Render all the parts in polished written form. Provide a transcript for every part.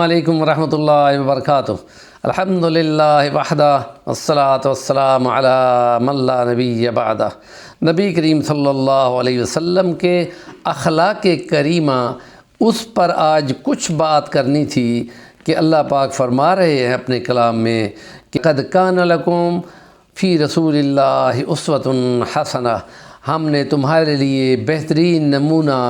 علیکم ورحمۃ اللہ وبرکاتہ۔ الحمدللہ وحدہ والصلاۃ والسلام علی من لا نبی بعدہ۔ نبی کریم صلی اللہ علیہ وسلم کے اخلاق کریمہ، اس پر آج کچھ بات کرنی تھی کہ اللہ پاک فرما رہے ہیں اپنے کلام میں کہ قد کان لکم فی رسول اللہ اسوۃ حسنہ، ہم نے تمہارے لیے بہترین نمونہ،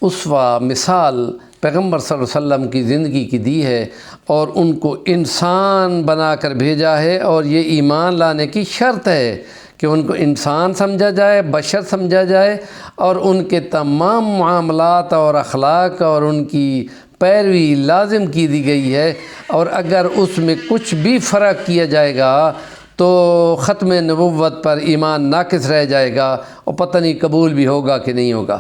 اسوہ، مثال پیغمبر صلی اللہ علیہ وسلم کی زندگی کی دی ہے، اور ان کو انسان بنا کر بھیجا ہے، اور یہ ایمان لانے کی شرط ہے کہ ان کو انسان سمجھا جائے، بشر سمجھا جائے، اور ان کے تمام معاملات اور اخلاق اور ان کی پیروی لازم کی دی گئی ہے، اور اگر اس میں کچھ بھی فرق کیا جائے گا تو ختم نبوت پر ایمان ناقص رہ جائے گا، اور پتہ نہیں قبول بھی ہوگا کہ نہیں ہوگا۔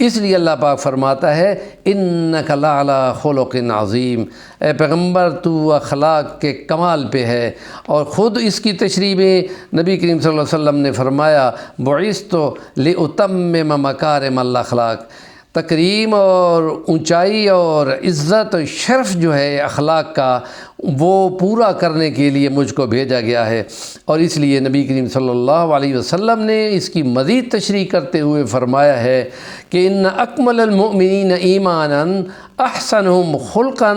اس لیے اللہ پاک فرماتا ہے انک لعلی خلق عظیم، اے پیغمبر تو اخلاق کے کمال پہ ہے۔ اور خود اس کی تشریح میں نبی کریم صلی اللہ علیہ وسلم نے فرمایا بعثت لاتمم مکارم الاخلاق، تکریم اور اونچائی اور عزت و شرف جو ہے اخلاق کا، وہ پورا کرنے کے لیے مجھ کو بھیجا گیا ہے۔ اور اس لیے نبی کریم صلی اللہ علیہ وسلم نے اس کی مزید تشریح کرتے ہوئے فرمایا ہے کہ ان اکمل المؤمنین ایمانا احسنہم خلقا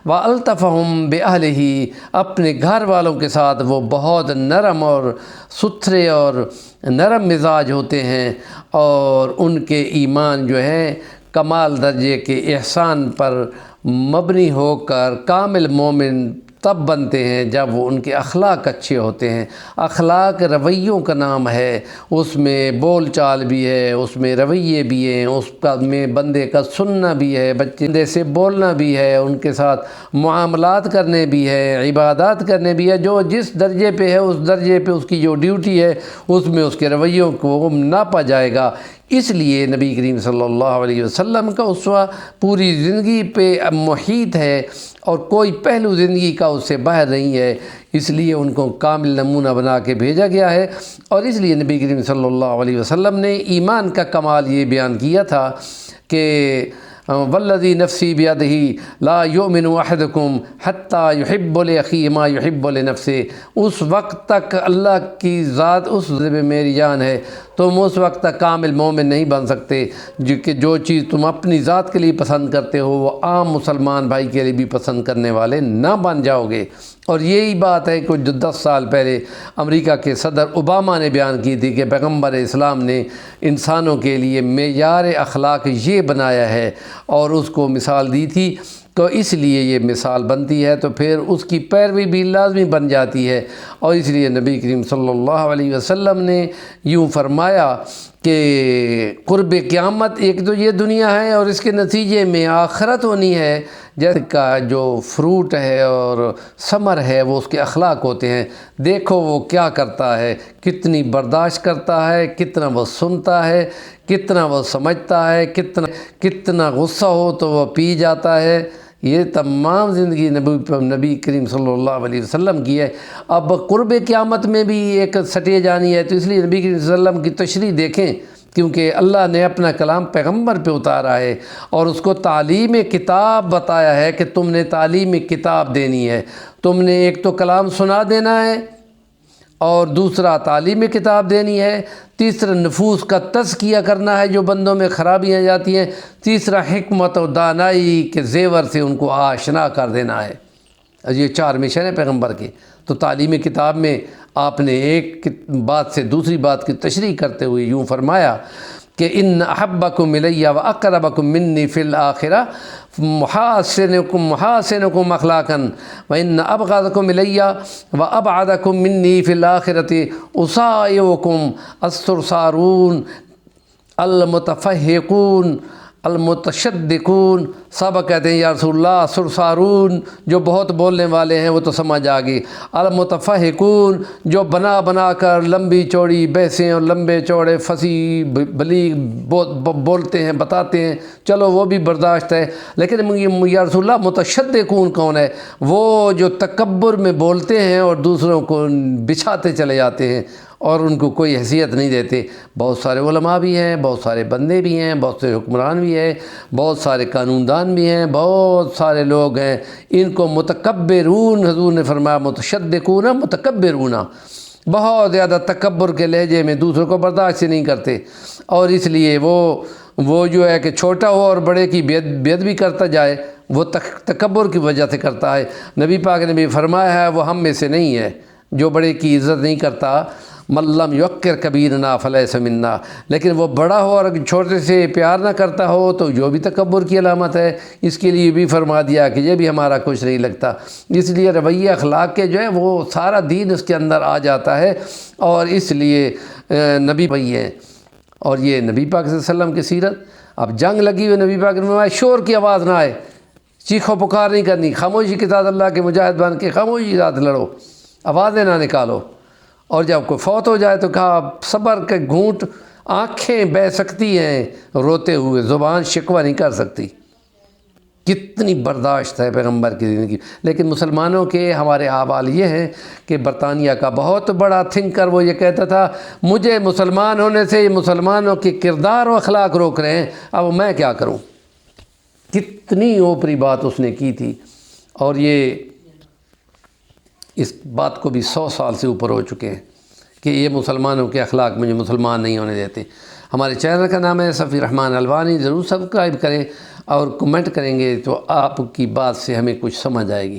والطفہم باہلہ، اپنے گھر والوں کے ساتھ وہ بہت نرم اور ستھرے اور نرم مزاج ہوتے ہیں، اور ان کے ایمان جو ہے کمال درجے کے احسان پر مبنی ہو کر کامل مومن تب بنتے ہیں جب وہ ان کے اخلاق اچھے ہوتے ہیں۔ اخلاق رویوں کا نام ہے، اس میں بول چال بھی ہے، اس میں رویے بھی ہیں، اس میں بندے کا سننا بھی ہے، بندے سے بولنا بھی ہے، ان کے ساتھ معاملات کرنے بھی ہے، عبادات کرنے بھی ہے۔ جو جس درجے پہ ہے اس درجے پہ اس کی جو ڈیوٹی ہے اس میں اس کے رویوں کو ناپا جائے گا۔ اس لیے نبی کریم صلی اللہ علیہ وسلم کا اسوہ پوری زندگی پہ محیط ہے، اور کوئی پہلو زندگی کا اس سے باہر نہیں ہے، اس لیے ان کو کامل نمونہ بنا کے بھیجا گیا ہے۔ اور اس لیے نبی کریم صلی اللہ علیہ وسلم نے ایمان کا کمال یہ بیان کیا تھا کہ والذی نفسی بیدہ لا یؤمن احدکم حتی یحب لاخیہ ما یحب لنفسہ، اس وقت تک اللہ کی ذات اس میں میری جان ہے، تم اس وقت تک کامل مومن نہیں بن سکتے کہ جو چیز تم اپنی ذات کے لیے پسند کرتے ہو وہ عام مسلمان بھائی کے لیے بھی پسند کرنے والے نہ بن جاؤ گے۔ اور یہی بات ہے کہ جو 10 سال پہلے امریکہ کے صدر اوباما نے بیان کی تھی کہ پیغمبر اسلام نے انسانوں کے لیے معیار اخلاق یہ بنایا ہے، اور اس کو مثال دی تھی، تو اس لیے یہ مثال بنتی ہے تو پھر اس کی پیروی بھی لازمی بن جاتی ہے۔ اور اس لیے نبی کریم صلی اللہ علیہ وسلم نے یوں فرمایا کہ قرب قیامت ایک تو یہ دنیا ہے، اور اس کے نتیجے میں آخرت ہونی ہے، جیسے کا جو فروٹ ہے اور ثمر ہے وہ اس کے اخلاق ہوتے ہیں۔ دیکھو وہ کیا کرتا ہے، کتنی برداشت کرتا ہے، کتنا وہ سنتا ہے، کتنا وہ سمجھتا ہے، کتنا غصہ ہو تو وہ پی جاتا ہے۔ یہ تمام زندگی نبی کریم صلی اللہ علیہ وسلم کی ہے۔ اب قرب قیامت میں بھی ایک سٹیج آنی ہے، تو اس لیے نبی کریم صلی اللہ علیہ وسلم کی تشریح دیکھیں، کیونکہ اللہ نے اپنا کلام پیغمبر پہ اتارا ہے، اور اس کو تعلیم کتاب بتایا ہے کہ تم نے تعلیم کتاب دینی ہے۔ تم نے ایک تو کلام سنا دینا ہے، اور دوسرا تعلیم کتاب دینی ہے، تیسرا نفوس کا تزکیہ کرنا ہے جو بندوں میں خرابیاں جاتی ہیں، تیسرا حکمت و دانائی کے زیور سے ان کو آشنا کر دینا ہے۔ یہ 4 مشن ہیں پیغمبر کے۔ تو تعلیم کتاب میں آپ نے ایک بات سے دوسری بات کی تشریح کرتے ہوئے یوں فرمایا کہ ان احبکم الی و اقربکم منی فی الآخرہ محاسنکم اخلاقا و ان ابغضکم الی و ابعدکم منی فی الآخرۃ اصائبکم الثرثارون المتفہقون المتشدقون۔ صحابہ کہتے ہیں یا رسول اللہ سرسارون جو بہت بولنے والے ہیں وہ تو سمجھ آ گئی، المتفہقون جو بنا بنا کر لمبی چوڑی بحثیں اور لمبے چوڑے فصیح بلیغ بولتے ہیں، بتاتے ہیں، چلو وہ بھی برداشت ہے، لیکن یا رسول اللہ متشدقون کون ہے؟ وہ جو تکبر میں بولتے ہیں اور دوسروں کو بچھاتے چلے جاتے ہیں، اور ان کو کوئی حیثیت نہیں دیتے۔ بہت سارے علماء بھی ہیں، بہت سارے بندے بھی ہیں، بہت سے حکمران بھی ہیں، بہت سارے قانون دان بھی ہیں، بہت سارے لوگ ہیں، ان کو متکبرون، حضور نے فرمایا متشدقون متکبرون، بہت زیادہ تکبر کے لہجے میں دوسروں کو برداشت نہیں کرتے، اور اس لیے وہ جو ہے کہ چھوٹا ہو اور بڑے کی بید بھی کرتا جائے، وہ تکبر کی وجہ سے کرتا ہے۔ نبی پاک نے بھی فرمایا ہے وہ ہم میں سے نہیں ہے جو بڑے کی عزت نہیں کرتا، من لم یوقر کبیرنا فلیس منا، لیکن وہ بڑا ہو اور چھوٹے سے پیار نہ کرتا ہو تو جو بھی تکبر کی علامت ہے۔ اس کے لیے بھی فرما دیا کہ یہ بھی ہمارا کچھ نہیں لگتا۔ اس لیے رویہ اخلاق کے جو ہے وہ سارا دین اس کے اندر آ جاتا ہے، اور اس لیے نبی بھائی ہیں، اور یہ نبی پاک صلی اللہ علیہ وسلم کی سیرت۔ اب جنگ لگی ہوئی، نبی پاک نے فرمایا شور کی آواز نہ آئے، چیخو پکار نہیں کرنی، خاموشی کے ساتھ اللہ کے مجاہد بن کے خاموشی کے ساتھ لڑو، آوازیں نہ نکالو۔ اور جب کوئی فوت ہو جائے تو کہا صبر کے گھونٹ، آنکھیں بہہ سکتی ہیں روتے ہوئے، زبان شکوہ نہیں کر سکتی۔ کتنی برداشت ہے پیغمبر کی زندگی۔ لیکن مسلمانوں کے ہمارے احوال یہ ہیں کہ برطانیہ کا بہت بڑا تھنکر وہ یہ کہتا تھا مجھے مسلمان ہونے سے یہ مسلمانوں کے کردار و اخلاق روک رہے ہیں، اب میں کیا کروں۔ کتنی اوپری بات اس نے کی تھی، اور یہ اس بات کو بھی 100 سال سے اوپر ہو چکے ہیں کہ یہ مسلمانوں کے اخلاق مجھے مسلمان نہیں ہونے دیتے۔ ہمارے چینل کا نام ہے صفی الرحمن الوانی، ضرور سبسکرائب کریں اور کمنٹ کریں گے تو آپ کی بات سے ہمیں کچھ سمجھ آئے گی۔